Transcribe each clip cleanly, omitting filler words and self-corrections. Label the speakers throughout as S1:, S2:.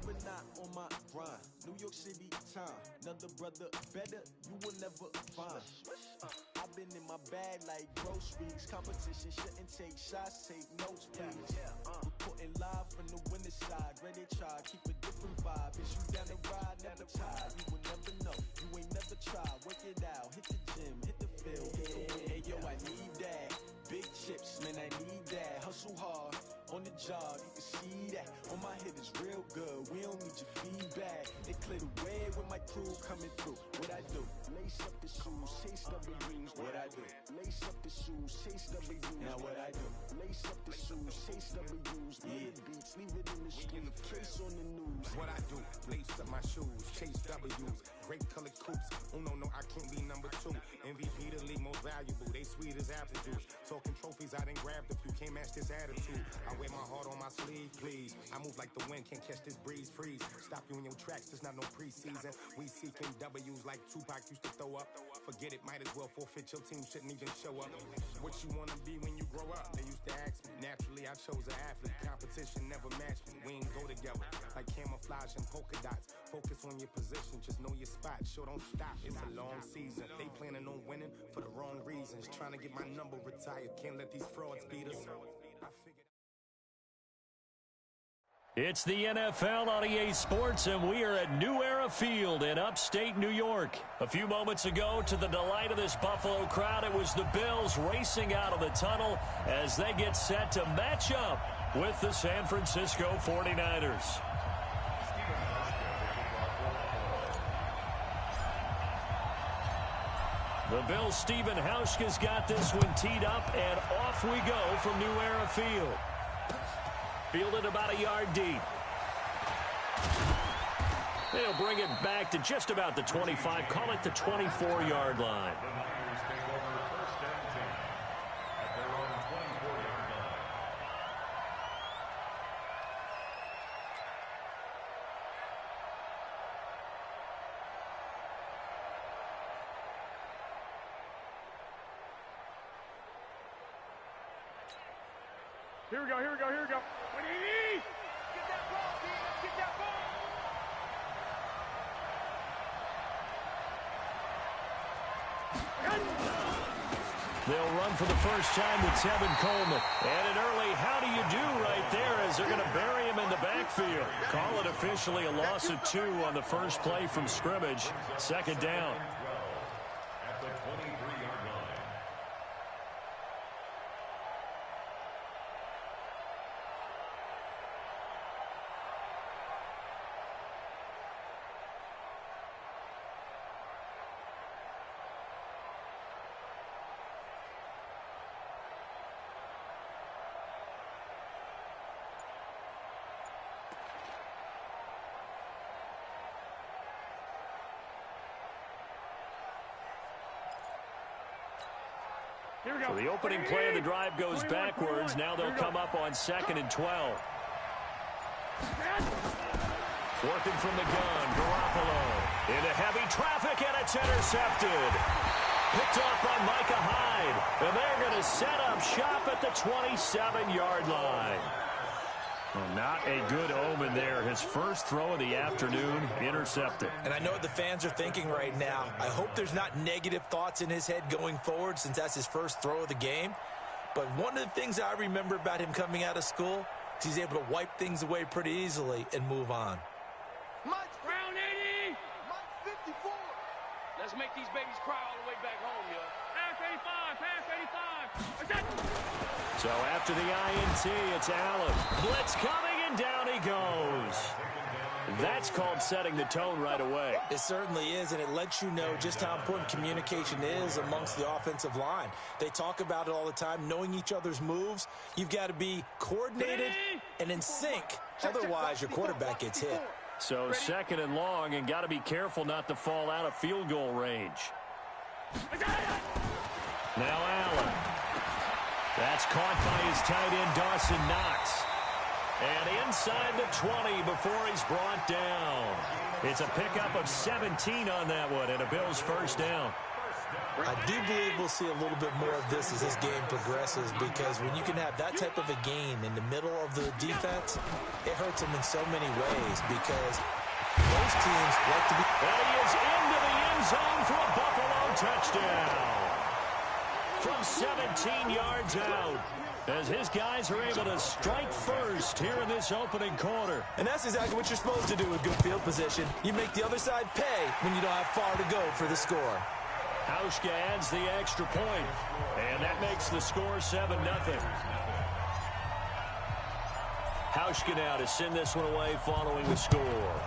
S1: never not on my grind. New York City time, another brother better, you will never find. I've been in my bag like groceries. Competition shouldn't take shots, take notes, please. Reporting live from the winter side. Ready to try, keep a different vibe. Is you down the ride, never tired. You will never know, you ain't never tried. Work it out, hit the gym, hit the field, hit the wind. Hey yo, I need that. Big chips, man, I need that. Hustle hard, on the job, you can see that. On my head is real good, we don't need your feedback. They clear the way with my crew coming through. What I do? Lace up the shoes, chase W's. What I do? Lace up the shoes, chase W's. Now what I do? Lace up the shoes, chase W's. Yeah. The beats, leave it in the street, case on the news.
S2: What I do? Lace up my shoes, chase W's. Great colored coops. Oh no, I can't be number 2. MVP the league most valuable. They sweet as apple juice. Talking trophies, I didn't grab the few. Can't match this attitude. I wear my heart on my sleeve, please. I move like the wind, can't catch this breeze, freeze. Stop you in your tracks, there's not no preseason. We seeking W's like Tupac used to throw up. Forget it, might as well forfeit. Your team shouldn't even show up. What you wanna be when you grow up? They used to ask me. Naturally, I chose an athlete. Competition never matched me. We ain't go together like camouflage and polka dots. Focus on your position, just know your spot. Sure, don't stop. It's a long season. They planning on winning for the wrong reasons. Trying to get my number retired. Can't let these frauds beat us. I figured.
S3: It's the NFL on EA Sports, and we are at New Era Field in upstate New York. A few moments ago, to the delight of this Buffalo crowd, it was the Bills racing out of the tunnel as they get set to match up with the San Francisco 49ers. The Bills' Stephen Hauschka's got this one teed up, and off we go from New Era Field. Fielded about a yard deep. They'll bring it back to just about the 25, call it the 24-yard line.
S4: Here we go. What do you need? Get that ball, D. Get that ball.
S3: They'll run for the first time with Tevin Coleman. And an early how do you do right there as they're going to bury him in the backfield. Call it officially a loss of 2 on the first play from scrimmage. Second down.
S5: At the 23-yard line.
S3: So the opening play of the drive goes backwards. Now they'll come up on 2nd and 12. Working from the gun, Garoppolo. Into heavy traffic, and it's intercepted. Picked off by Micah Hyde. And they're going to set up shop at the 27-yard line. Well, not a good omen there. His first throw of the afternoon, intercepted.
S6: And I know what the fans are thinking right now. I hope there's not negative thoughts in his head going forward since that's his first throw of the game. But one of the things I remember about him coming out of school is he's able to wipe things away pretty easily and move on.
S4: Mike, round 80. Mike 54. Let's make these babies cry all the way back home, yo. Pass 85.
S3: So after the INT, it's Allen. Blitz coming, and down he goes. That's called setting the tone right away.
S6: It certainly is, and it lets you know just how important communication is amongst the offensive line. They talk about it all the time, knowing each other's moves. You've got to be coordinated and in sync. Otherwise, your quarterback gets hit.
S3: So 2nd and long, and got to be careful not to fall out of field goal range. Now Allen. That's caught by his tight end, Dawson Knox. And inside the 20 before he's brought down. It's a pickup of 17 on that one, and a Bills first down.
S6: I do believe we'll see a little bit more of this as this game progresses, because when you can have that type of a gain in the middle of the defense, it hurts them in so many ways, because most teams like to be...
S3: And he is into the end zone for a Buffalo touchdown. From 17 yards out, as his guys are able to strike first here in this opening quarter.
S6: And that's exactly what you're supposed to do with good field position. You make the other side pay when you don't have far to go for the score.
S3: Hauschka adds the extra point, and that makes the score 7-0. Hauschka now to send this one away following the score.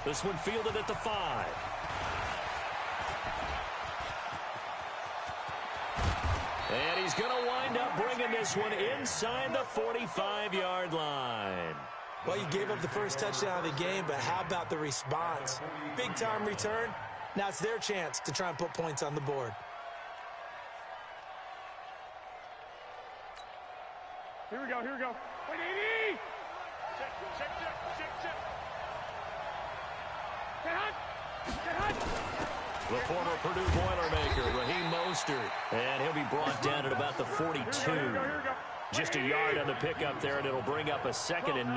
S3: This one fielded at the 5. And he's going to wind up bringing this one inside the 45-yard line.
S6: Well, you gave up the first touchdown of the game, but how about the response? Big-time return. Now it's their chance to try and put points on the board.
S4: Here we go, here we go. Wait, 80! Check. Get hot!
S3: The former Purdue Boilermaker, Raheem Mostert. And he'll be brought down at about the 42.
S4: Here we go.
S3: Just a yard on the pickup there, and it'll bring up a 2nd and 9.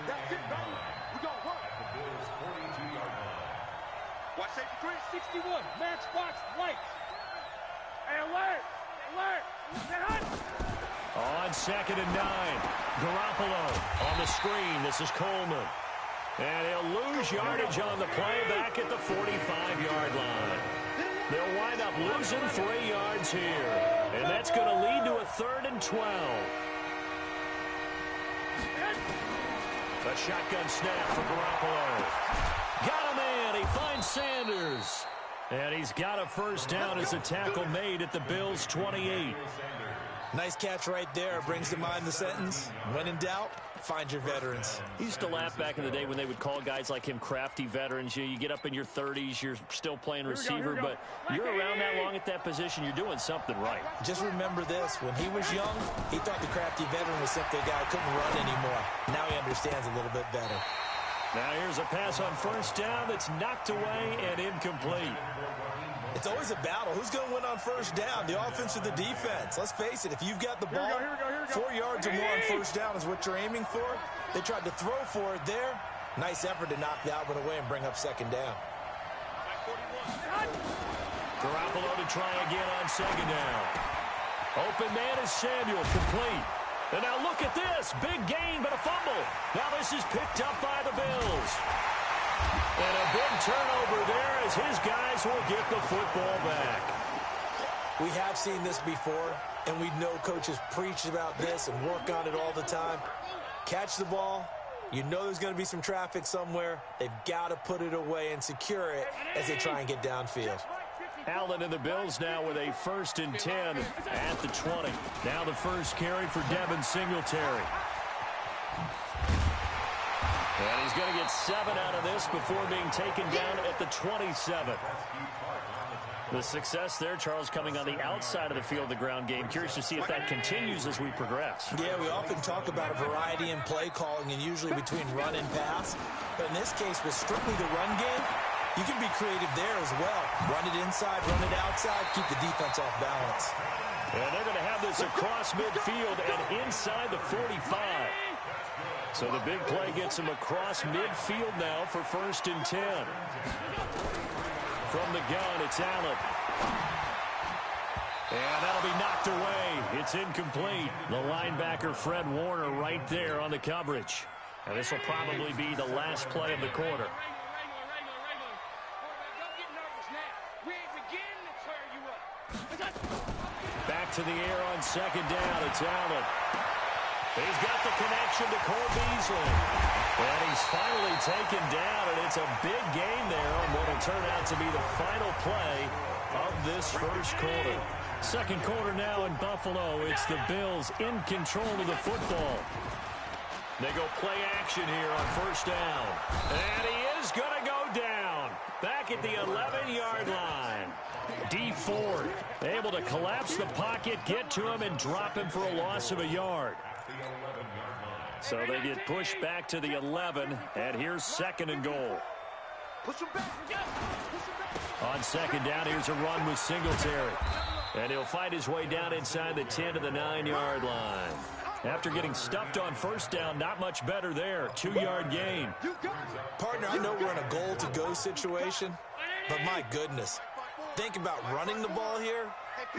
S4: That's it, baby. We got one. Watch safety 361. Matchbox lights. Hey, alert! Get hot!
S3: On 2nd and 9. Garoppolo on the screen. This is Coleman. And he'll lose yardage on the play back at the 45-yard line. They'll wind up losing 3 yards here. And that's going to lead to a 3rd and 12. A shotgun snap for Garoppolo. Got him in. He finds Sanders. And he's got a first down as a tackle made at the Bills' 28.
S6: Nice catch right there. Brings to mind the sentence, when in doubt, find your veterans.
S3: He used to laugh back in the day when they would call guys like him crafty veterans. You get up in your 30s, you're still playing receiver, but you're around that long at that position, you're doing something right.
S6: Just remember this. When he was young, he thought the crafty veteran was simply a guy who couldn't run anymore. Now he understands a little bit better.
S3: Now here's a pass on first down that's knocked away and incomplete.
S6: It's always a battle. Who's going to win on first down, the offense or the defense? Let's face it, if you've got the ball, 4 yards or more on first down is what you're aiming for. They tried to throw for it there. Nice effort to knock that one away and bring up 2nd down.
S3: Garoppolo to try again on 2nd down. Open man is Samuel, complete. And now look at this. Big gain, but a fumble. Now this is picked up by the Bills. And a big turnover there as his guys will get the football back.
S6: We have seen this before, and we know coaches preach about this and work on it all the time. Catch the ball. You know there's going to be some traffic somewhere. They've got to put it away and secure it as they try and get downfield.
S3: Allen and the Bills now with a 1st and 10 at the 20. Now the first carry for Devin Singletary. And he's going to get 7 out of this before being taken down at the 27. The success there, Charles, coming on the outside of the field, the ground game. Curious to see if that continues as we progress.
S6: Yeah, we often talk about a variety in play calling and usually between run and pass. But in this case, with strictly the run game, you can be creative there as well. Run it inside, run it outside, keep the defense off balance.
S3: And they're going to have this across midfield and inside the 45. So the big play gets him across midfield now for 1st and 10. From the gun, it's Allen. And that'll be knocked away. It's incomplete. The linebacker, Fred Warner, right there on the coverage. And this will probably be the last play of the quarter. Back to the air on 2nd down. It's Allen. He's got the connection to Cole Beasley. And he's finally taken down, and it's a big gain there on what will turn out to be the final play of this first quarter. 2nd quarter now in Buffalo. It's the Bills in control of the football. They go play action here on 1st down. And he is going to go down. Back at the 11-yard line. Dee Ford able to collapse the pocket, get to him, and drop him for a loss of a yard. So they get pushed back to the 11, and here's 2nd and goal.
S1: Push him back.
S3: On 2nd down, here's a run with Singletary. And he'll fight his way down inside the 10 to the 9-yard line. After getting stuffed on 1st down, not much better there. 2-yard gain.
S6: Partner, I know we're in a goal-to-go situation, but my goodness. Think about running the ball here.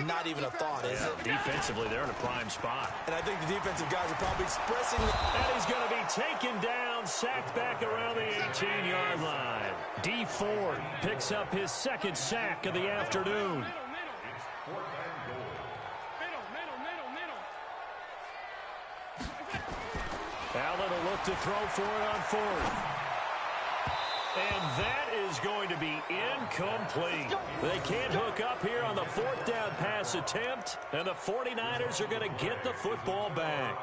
S6: Not even a thought, is it?
S3: Defensively, they're in a prime spot.
S6: And I think the defensive guys are probably expressing...
S3: And he's going to be taken down, sacked back around the 18-yard line. Dee Ford picks up his 2nd sack of the afternoon. Allen will look to throw for it on 4th. And that is going to be incomplete. They can't hook up here on the 4th down pass attempt, and the 49ers are going to get the football back.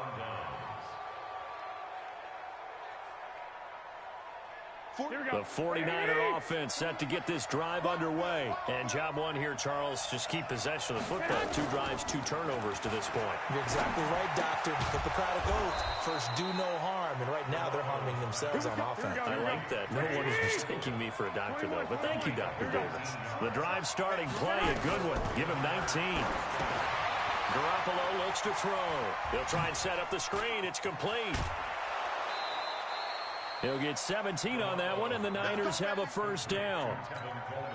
S3: The 49er offense set to get this drive underway. And job one here, Charles, just keep possession of the football. 2 drives, 2 turnovers to this point.
S6: You're exactly right, Doctor. Hippocratic oath. First, do no harm. And right now, they're harming themselves on offense.
S3: I like that. No one is mistaking me for a doctor, though. But thank you, Dr. Davis. The drive starting play, a good one. Give him 19. Garoppolo looks to throw. He'll try and set up the screen. It's complete. He'll get 17 on that one, and the Niners have a 1st down.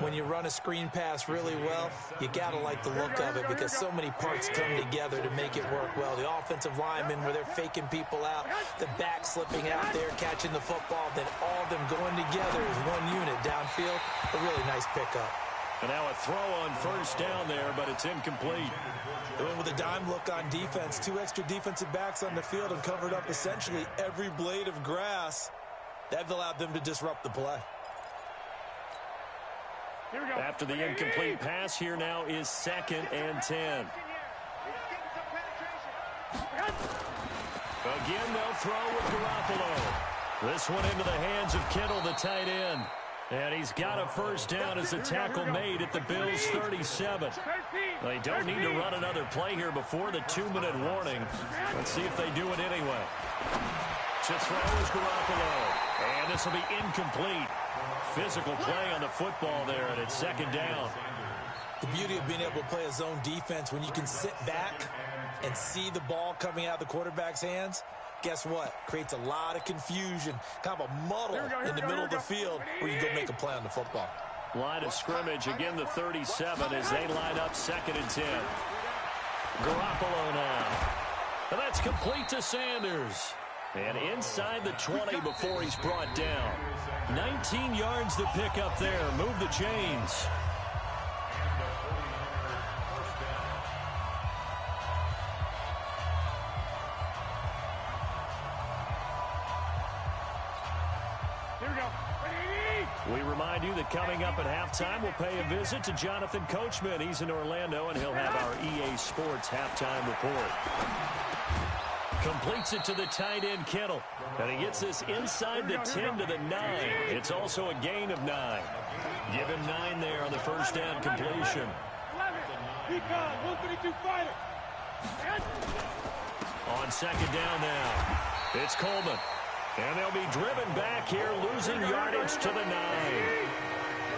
S6: When you run a screen pass really well, you got to like the look of it because so many parts come together to make it work well. The offensive linemen, where they're faking people out, the back slipping out there, catching the football, then all of them going together as one unit downfield. A really nice pickup.
S3: And now a throw on 1st down there, but it's incomplete.
S6: They went with a dime look on defense. 2 extra defensive backs on the field and covered up essentially every blade of grass. That allowed them to disrupt the play.
S4: Here we go.
S3: After the incomplete pass, here now is 2nd and 10. Again, they'll throw with Garoppolo. This one into the hands of Kittle, the tight end. And he's got a 1st down as the tackle made at the Bills' 37. They don't need to run another play here before the 2-minute warning. Let's see if they do it anyway. To throw is Garoppolo. And this will be incomplete. Physical play on the football there, and it's 2nd down.
S6: The beauty of being able to play a zone defense when you can sit back and see the ball coming out of the quarterback's hands, guess what? Creates a lot of confusion, kind of a muddle in the middle of the field where you go make a play on the football.
S3: Line of scrimmage, again the 37 as they line up 2nd and 10. Garoppolo now. And that's complete to Sanders. And inside the 20 before he's brought down. 19 yards to pick up there. Move the chains.
S4: Here we go.
S3: We remind you that coming up at halftime, we'll pay a visit to Jonathan Coachman. He's in Orlando, and he'll have our EA Sports halftime report. Completes it to the tight end, Kittle. And he gets this inside the 10 to the 9. It's also a gain of 9. Give him 9 there on the 1st down completion.
S4: 11. 132 fighter.
S3: On 2nd down now, it's Coleman. And they'll be driven back here, losing yardage to the 9.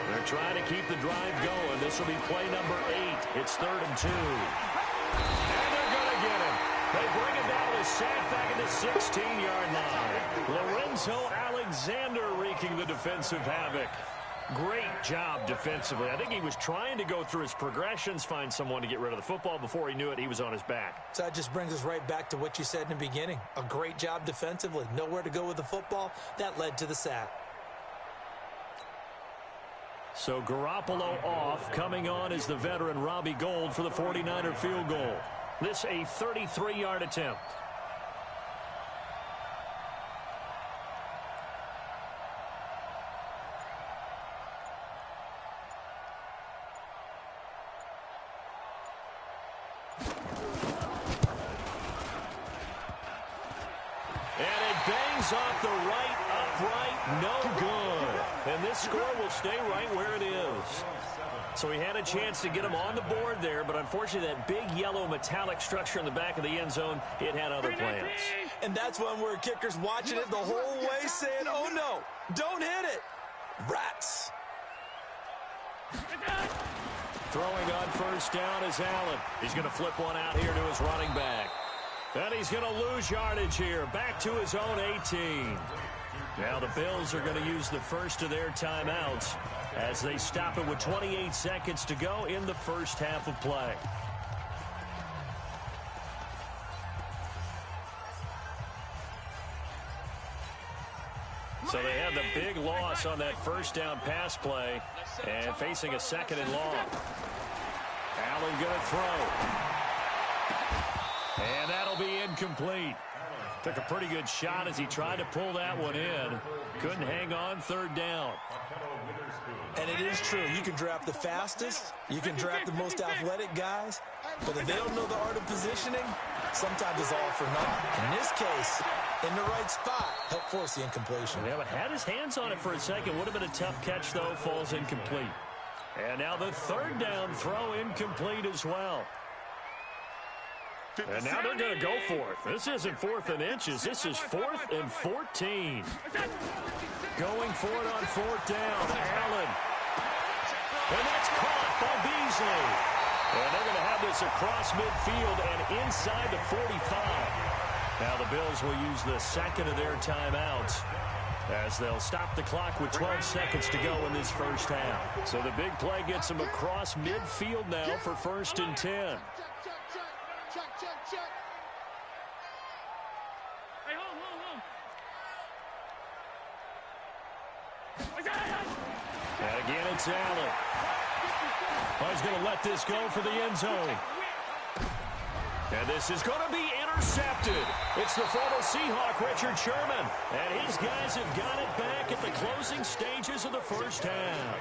S3: They're trying to keep the drive going. This will be play number 8. It's 3rd and 2. And they're going to get him. They bring it down to sack back at the 16-yard line. Lorenzo Alexander wreaking the defensive havoc. Great job defensively. I think he was trying to go through his progressions, find someone to get rid of the football. Before he knew it, he was on his back.
S6: So that just brings us right back to what you said in the beginning. A great job defensively. Nowhere to go with the football. That led to the sack.
S3: So Garoppolo off. Coming on is the veteran Robbie Gould for the 49er field goal. This a 33-yard attempt. And it bangs off the right right, no good. And this score will stay right where it is. So he had a chance to get him on the board there, but unfortunately that big yellow metallic structure in the back of the end zone, it had other plans.
S6: And that's when we're kickers watching it the whole way saying, oh no, don't hit it. Rats.
S3: Throwing on first down is Allen. He's going to flip one out here to his running back. And he's going to lose yardage here, back to his own 18. Now the Bills are going to use the first of their timeouts as they stop it with 28 seconds to go in the first half of play. So they had the big loss on that first down pass play and facing a second and long. Allen going to throw. And that'll be incomplete. Took a pretty good shot as he tried to pull that one in. Couldn't hang on third down.
S6: And it is true. You can draft the fastest. You can draft the most athletic guys. But if they don't know the art of positioning, sometimes it's all for naught. In this case, in the right spot, help force the incompletion.
S3: Yeah, but had his hands on it for a second. Would have been a tough catch, though. Falls incomplete. And now the third down throw incomplete as well. And now they're going to go for it. This isn't 4th and inches. This is 4th and 14. Going for it on 4th down. Allen. And that's caught by Beasley. And they're going to have this across midfield and inside the 45. Now the Bills will use the second of their timeouts as they'll stop the clock with 12 seconds to go in this first half. So the big play gets them across midfield now for 1st and 10. And again, it's Allen. He's going to let this go for the end zone. And this is going to be intercepted. It's the former Seahawk, Richard Sherman. And his guys have got it back at the closing stages of the first half.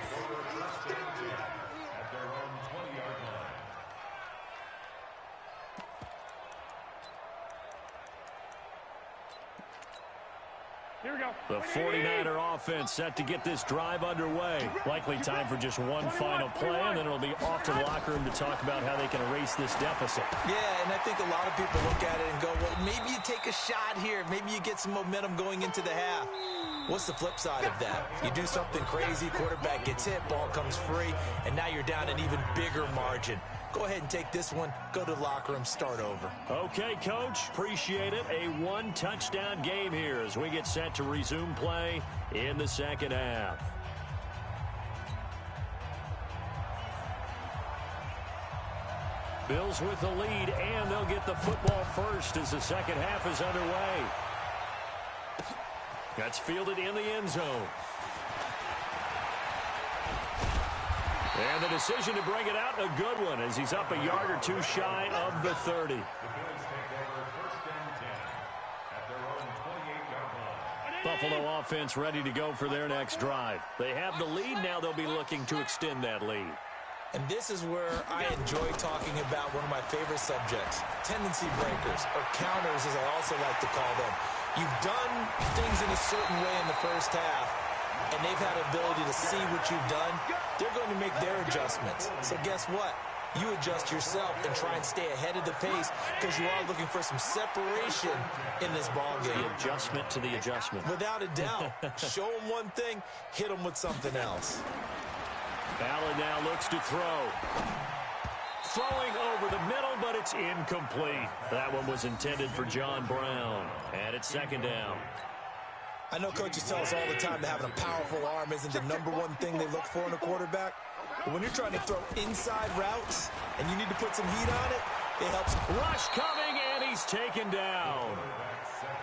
S4: Here we go.
S3: The 49er offense set to get this drive underway. Likely time for just one final play, and then it'll be off to the locker room to talk about how they can erase this deficit.
S6: Yeah, and I think a lot of people look at it and go, well, maybe you take a shot here. Maybe you get some momentum going into the half. What's the flip side of that? You do something crazy, quarterback gets hit, ball comes free, and now you're down an even bigger margin. Go ahead and take this one, go to the locker room, start over.
S3: Okay, Coach, appreciate it. A one-touchdown game here as we get set to resume play in the second half. Bills with the lead, and they'll get the football first as the second half is underway. That's fielded in the end zone. And the decision to bring it out, a good one, as he's up a yard or two shy of the 30. Buffalo offense ready to go for their next drive. They have the lead. Now they'll be looking to extend that lead.
S6: And this is where I enjoy talking about one of my favorite subjects, tendency breakers, or counters as I also like to call them. You've done things in a certain way in the first half, and they've had the ability to see what you've done. They're going to make their adjustments. So guess what? You adjust yourself and try and stay ahead of the pace because you are looking for some separation in this ball game.
S3: The adjustment to the adjustment.
S6: Without a doubt. Show them one thing, hit them with something else.
S3: Allen now looks to throw. Throwing over the middle, but it's incomplete. That one was intended for John Brown. And it's second down.
S6: I know coaches tell us all the time that having a powerful arm isn't the number one thing they look for in a quarterback. But when you're trying to throw inside routes and you need to put some heat on it, it helps.
S3: Rush coming, and he's taken down.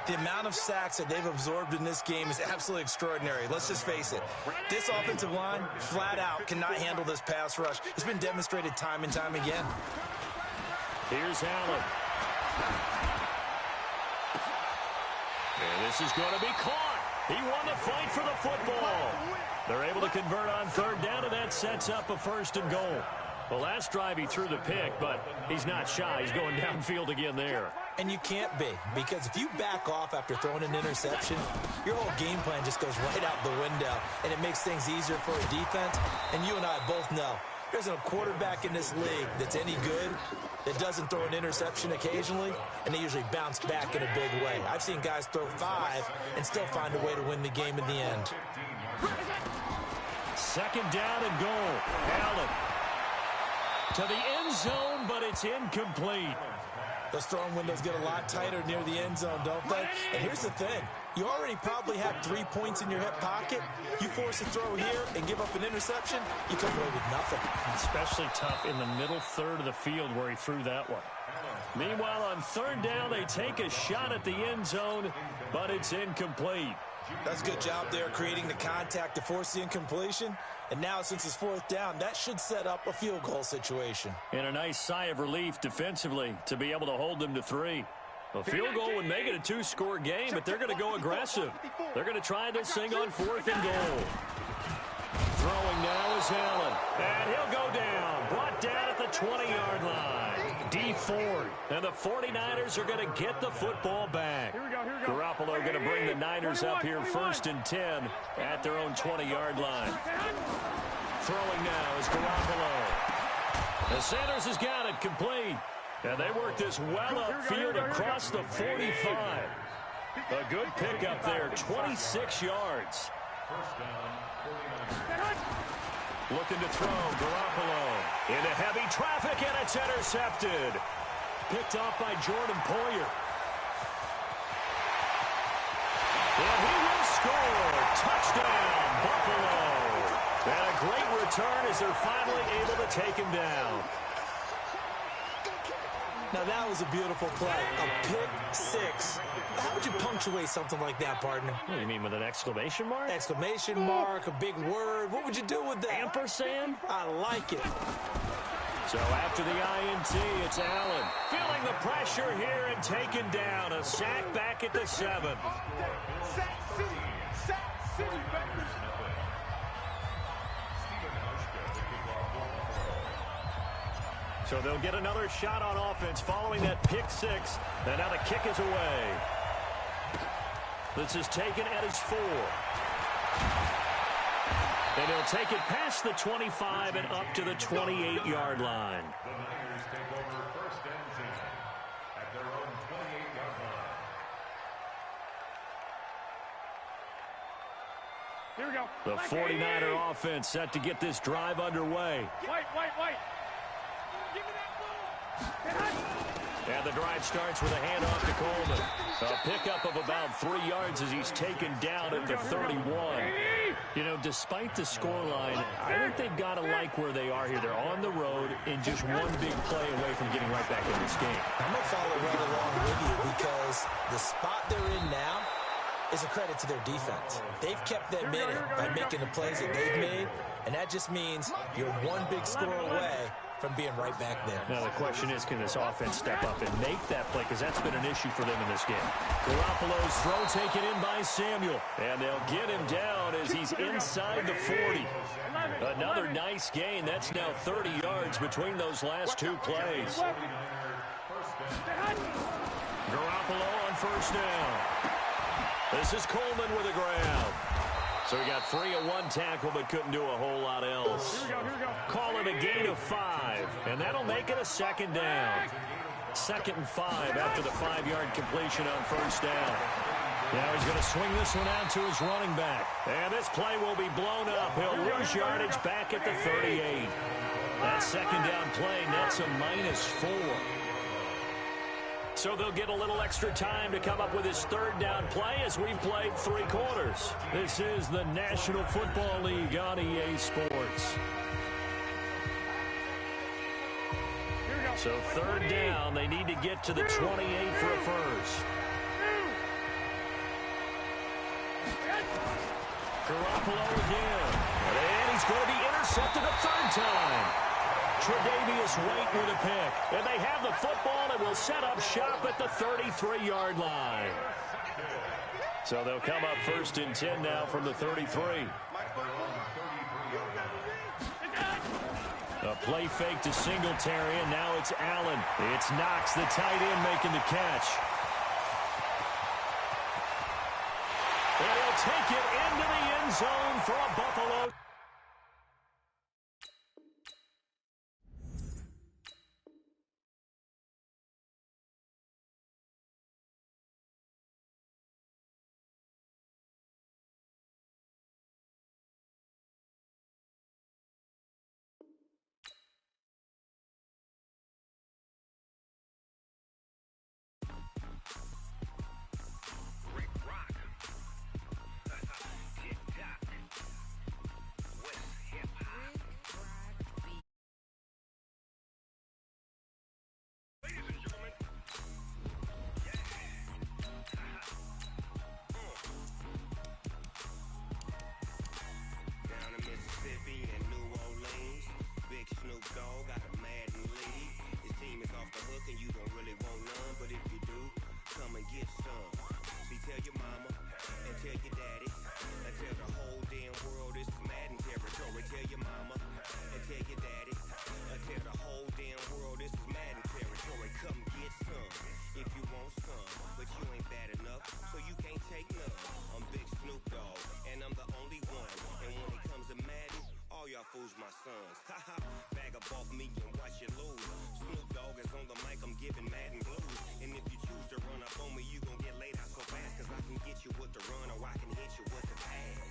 S6: The amount of sacks that they've absorbed in this game is absolutely extraordinary. Let's just face it. This offensive line, flat out, cannot handle this pass rush. It's been demonstrated time and time again.
S3: Here's Allen. And this is going to be caught. He won the fight for the football. They're able to convert on third down, and that sets up a 1st and goal. Well, last drive he threw the pick, but he's not shy. He's going downfield again there.
S6: And you can't be, because if you back off after throwing an interception, your whole game plan just goes right out the window, and it makes things easier for a defense. And you and I both know there's a quarterback in this league that's any good that doesn't throw an interception occasionally, and they usually bounce back in a big way. I've seen guys throw 5 and still find a way to win the game in the end.
S3: Second down and goal. Allen to the end zone, but it's incomplete.
S6: Those throwing windows get a lot tighter near the end zone, don't they? And here's the thing. You already probably have 3 points in your hip pocket. You force a throw here and give up an interception, you come away with nothing.
S3: Especially tough in the middle third of the field where he threw that one. Meanwhile, on third down, they take a shot at the end zone, but it's incomplete.
S6: That's a good job there creating the contact to force the incompletion. And now, since it's fourth down, that should set up a field goal situation.
S3: And a nice sigh of relief defensively to be able to hold them to 3. A field goal would make it a 2-score game, but they're going to go aggressive. They're going to try this thing on 4th and goal. Throwing now is Allen. And he'll go down. Brought down at the 20-yard line. D Ford. And the 49ers are going to get the football back. Garoppolo going to bring the Niners up here 1st and 10 at their own 20-yard line. Throwing now is Garoppolo. The Sanders has got it complete. And they work this well upfield across the 45. A good pickup there, 26 yards. Looking to throw, Garoppolo into heavy traffic, and it's intercepted. Picked off by Jordan Poyer. And he will score. Touchdown, Buffalo. And a great return as they're finally able to take him down.
S6: Now, that was a beautiful play. A pick 6. How would you punctuate something like that, partner?
S3: What do you mean, with an exclamation mark?
S6: Exclamation mark, a big word. What would you do with that?
S3: Ampersand?
S6: I like it.
S3: So after the INT, it's Allen. Feeling the pressure here and taken down. A sack back at the 7.
S1: Sack City. Sack City, baby.
S3: So they'll get another shot on offense following that pick 6. And now the kick is away. This is taken at his 4. And he'll take it past the 25 and up to the 28-yard line.
S5: The Niners take over 1st and 10 at their own 28-yard line.
S4: Here we go.
S3: The 49er offense set to get this drive underway.
S4: White.
S3: And the drive starts with a handoff to Coleman. A pickup of about 3 yards as he's taken down at the 31. You know, despite the scoreline, I think they've got to like where they are here. They're on the road and just one big play away from getting right back in this game.
S6: I'm going to follow right along with you because the spot they're in now is a credit to their defense. They've kept them in it by making the plays that they've made, and that just means you're one big score away from being right back there.
S3: Now the question is, can this offense step up and make that play? Because that's been an issue for them in this game. Garoppolo's throw taken in by Samuel. And they'll get him down as he's inside the 40. Another nice gain. That's now 30 yards between those last 2 plays. Garoppolo on 1st down. This is Coleman with a grab. So he got free of 1 tackle, but couldn't do a whole lot else.
S4: Here we go.
S3: Call it a gain of 5, and that'll make it a 2nd down. 2nd and 5 after the 5-yard completion on 1st down. Now he's going to swing this one out to his running back. And this play will be blown up. He'll lose yardage back at the 38. That 2nd down play nets a -4. So they'll get a little extra time to come up with his 3rd down play as we've played 3 quarters. This is the National Football League on EA Sports. So 3rd down, they need to get to the 28 for a first. Garoppolo again. And he's going to be intercepted a 3rd time. Tre'Davious White with a pick. And they have the football and will set up shop at the 33-yard line. So they'll come up 1st and 10 now from the 33. A play fake to Singletary, and now it's Allen. It's Knox, the tight end, making the catch. And he'll take it into the end zone for a Buffalo.
S7: My sons, bag up off me and watch you lose. Snoop Dogg is on the mic, I'm giving Madden blues. And if you choose to run up on me, you gon' get laid out so fast. Cause I can get you with the run or I can hit you with the pass.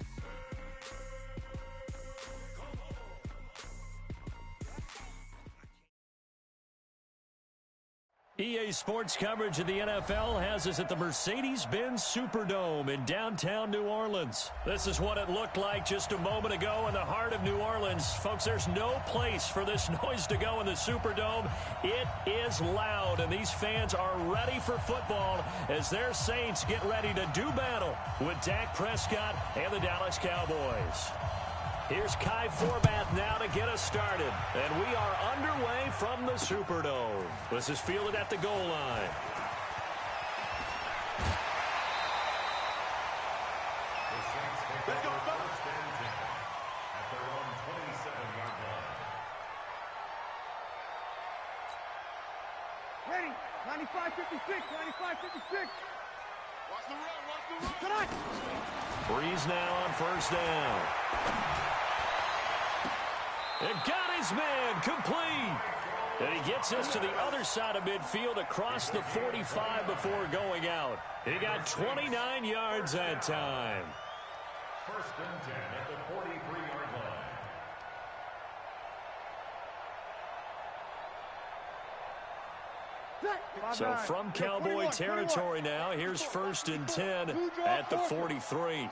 S3: EA Sports coverage of the NFL has us at the Mercedes-Benz Superdome in downtown New Orleans. This is what it looked like just a moment ago in the heart of New Orleans. Folks, there's no place for this noise to go in the Superdome. It is loud, and these fans are ready for football as their Saints get ready to do battle with Dak Prescott and the Dallas Cowboys. Here's Kai Forbath now to get us started. And we are underway from the Superdome. This is fielded at the goal line.
S5: The Saints take over first and 10 at their own 27-yard line.
S8: Ready. 95-56. 95-56. Watch the run. Watch the run. Tonight.
S3: Breeze now on first down. And got his man complete. And he gets us to the other side of midfield across the 45 before going out. He got 29 yards that time.
S5: First and 10 at the 43-yard line.
S3: So from Cowboy territory now, here's first and 10 at the 43.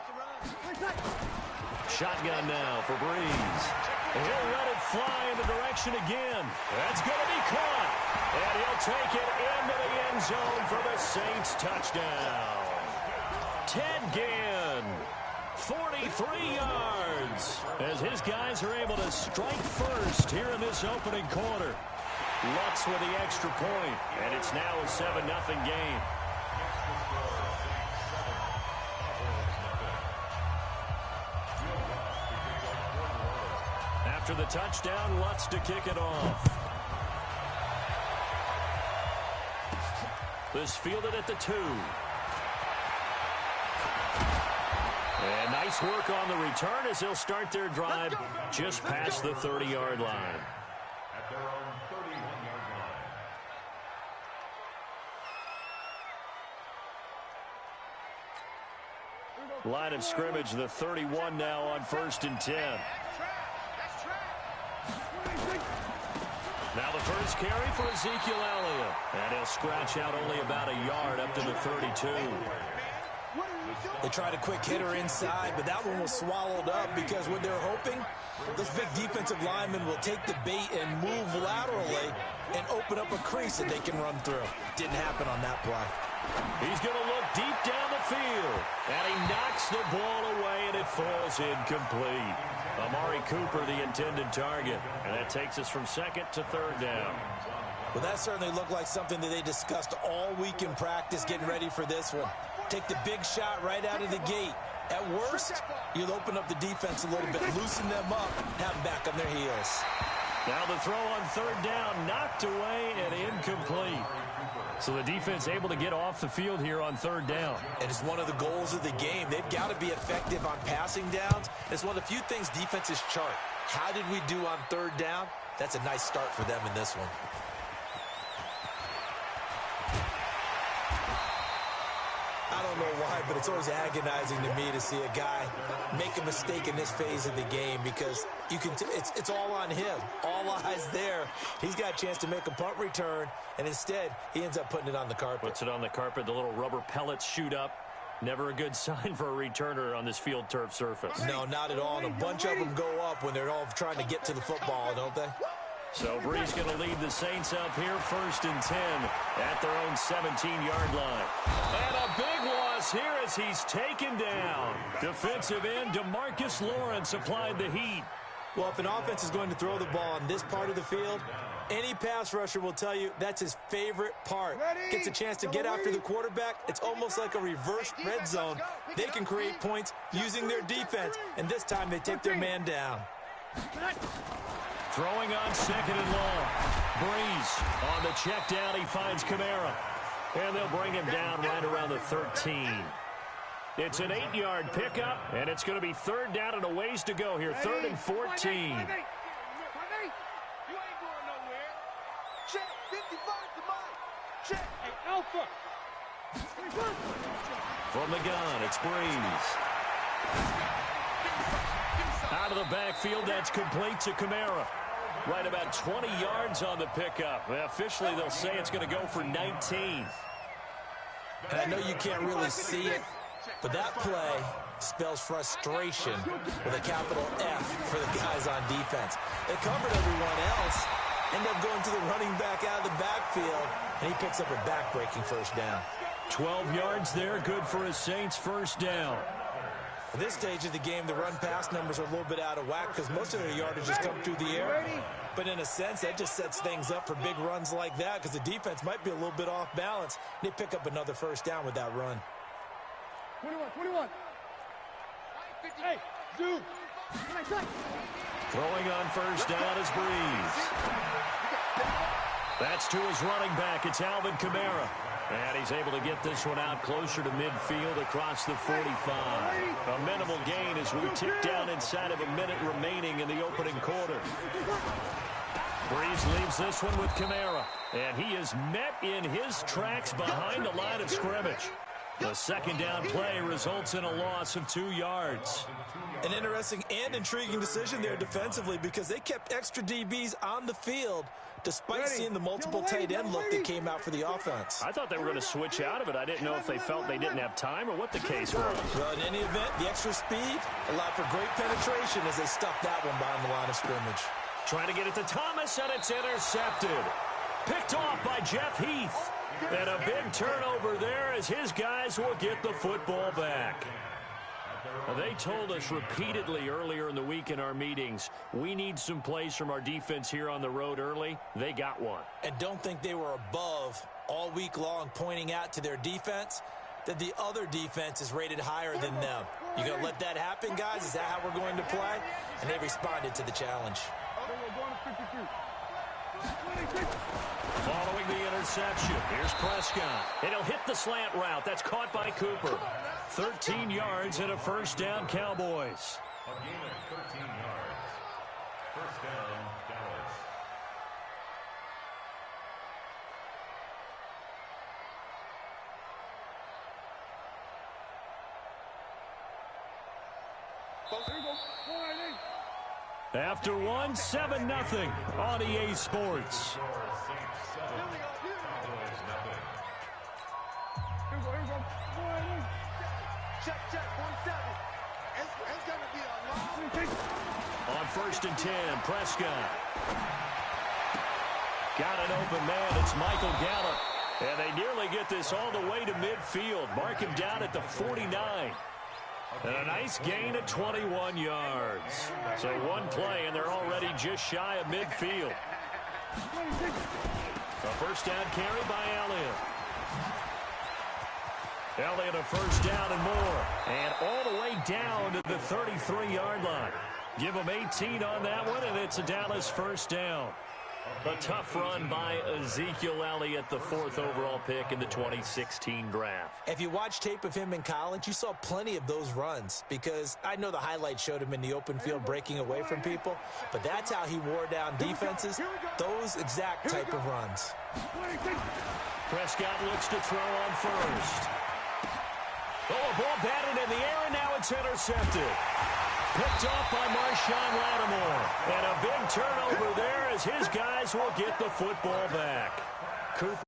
S3: Shotgun now for Breeze. And he'll let it fly in the direction again. That's going to be caught. And he'll take it into the end zone for the Saints touchdown. Ted Ginn, 43 yards, as his guys are able to strike first here in this opening quarter. Lutz with the extra point, and it's now a 7-0 game. After the touchdown, Lutz to kick it off. This fielded at the 2. And nice work on the return as they'll start their drive just past the 30-yard line.
S5: At their own 31-yard line.
S3: Line of scrimmage, the 31 now on first and 10. Now the first carry for Ezekiel Elliott. And he'll scratch out only about a yard up to the 32.
S6: They tried a quick hitter inside, but that one was swallowed up because what they're hoping, this big defensive lineman will take the bait and move laterally and open up a crease that they can run through. Didn't happen on that play.
S3: He's going to look deep down the field, and he knocks the ball away, and it falls incomplete. Amari Cooper, the intended target, and that takes us from second to third down.
S6: Well, that certainly looked like something that they discussed all week in practice, getting ready for this one. Take the big shot right out of the gate. At worst, you'll open up the defense a little bit, loosen them up, have them back on their heels.
S3: Now the throw on third down, knocked away and incomplete. So the defense able to get off the field here on third down.
S6: And it's one of the goals of the game. They've got to be effective on passing downs. It's one of the few things defenses chart. How did we do on third down? That's a nice start for them in this one. I don't know why, but it's always agonizing to me to see a guy make a mistake in this phase of the game because you can. It's all on him. All eyes there. He's got a chance to make a punt return, and instead he ends up putting it on the carpet.
S3: Puts it on the carpet. The little rubber pellets shoot up. Never a good sign for a returner on this field turf surface.
S6: No, not at all. And a bunch of them go up when they're all trying to get to the football, don't they?
S3: So Brees going to lead the Saints up here 1st and 10 at their own 17-yard line. And a big loss here as he's taken down. Defensive end DeMarcus Lawrence applied the heat.
S6: Well, if an offense is going to throw the ball on this part of the field, any pass rusher will tell you that's his favorite part. Gets a chance to get after the quarterback. It's almost like a reverse red zone. They can create points using their defense, and this time they take their man down.
S3: Throwing on 2nd and long. Brees on the check down. He finds Kamara. And they'll bring him down right around the 13. It's an 8-yard pickup, and it's going to be 3rd down and a ways to go here. 3rd and 14.
S8: You ain't going nowhere. Check. 55 to mine. Check. Hey, Alpha.
S3: From the gun, it's Brees. Out of the backfield, that's complete to Kamara. Right about 20 yards on the pickup. Officially, they'll say it's going to go for 19.
S6: And I know you can't really see it, but that play spells frustration with a capital F for the guys on defense. They covered everyone else, end up going to the running back out of the backfield, and he picks up a back-breaking 1st down.
S3: 12 yards there, good for a Saints 1st down.
S6: At this stage of the game, the run-pass numbers are a little bit out of whack because most of their yardage has come through the air. But in a sense, that just sets things up for big runs like that because the defense might be a little bit off balance. They pick up another 1st down with that run.
S8: 21. Hey, dude.
S3: Throwing on 1st down is Brees. That's to his running back. It's Alvin Kamara. And he's able to get this one out closer to midfield across the 45. A minimal gain as we tick down inside of a minute remaining in the opening quarter. Brees leaves this one with Kamara. And he is met in his tracks behind the line of scrimmage. The 2nd down play results in a loss of 2 yards.
S6: An interesting and intriguing decision there defensively because they kept extra DBs on the field despite seeing the multiple tight end look that came out for the offense.
S3: I thought they were going to switch out of it. I didn't know if they felt they didn't have time or what the case was.
S6: Well, in any event, the extra speed allowed for great penetration as they stuffed that one behind the line of scrimmage.
S3: Trying to get it to Thomas, and it's intercepted. Picked off by Jeff Heath. And a big turnover there as his guys will get the football back. Now, they told us repeatedly earlier in the week in our meetings, we need some plays from our defense here on the road early. They got one.
S6: And don't think they were above all week long pointing out to their defense that the other defense is rated higher than them. You going to let that happen, guys? Is that how we're going to play? And they responded to the challenge.
S3: Following the interception, here's Prescott. And he'll hit the slant route. That's caught by Cooper. 13 yards and a 1st down, Cowboys.
S5: A gain of 13 yards. 1st down, Dallas.
S3: After one, 7-0 on EA Sports.
S8: Check, 47. It's going to be a long.
S3: On 1st and 10, Prescott. Got an open man. It's Michael Gallup. And they nearly get this all the way to midfield. Mark him down at the 49. And a nice gain of 21 yards. So one play, and they're already just shy of midfield. A 1st down carry by Elliott. Elliott a 1st down and more. And all the way down to the 33-yard line. Give them 18 on that one, and it's a Dallas first down. A tough run by Ezekiel Elliott, the 4th overall pick in the 2016 draft.
S6: If you watch tape of him in college, you saw plenty of those runs, because I know the highlights showed him in the open field breaking away from people, but that's how he wore down defenses, those exact type of runs.
S3: Prescott looks to throw on first. Oh, a ball batted in the air, and now it's intercepted. Picked off by Marshawn Lattimore. And a big turnover there as his guys will get the football back. Cooper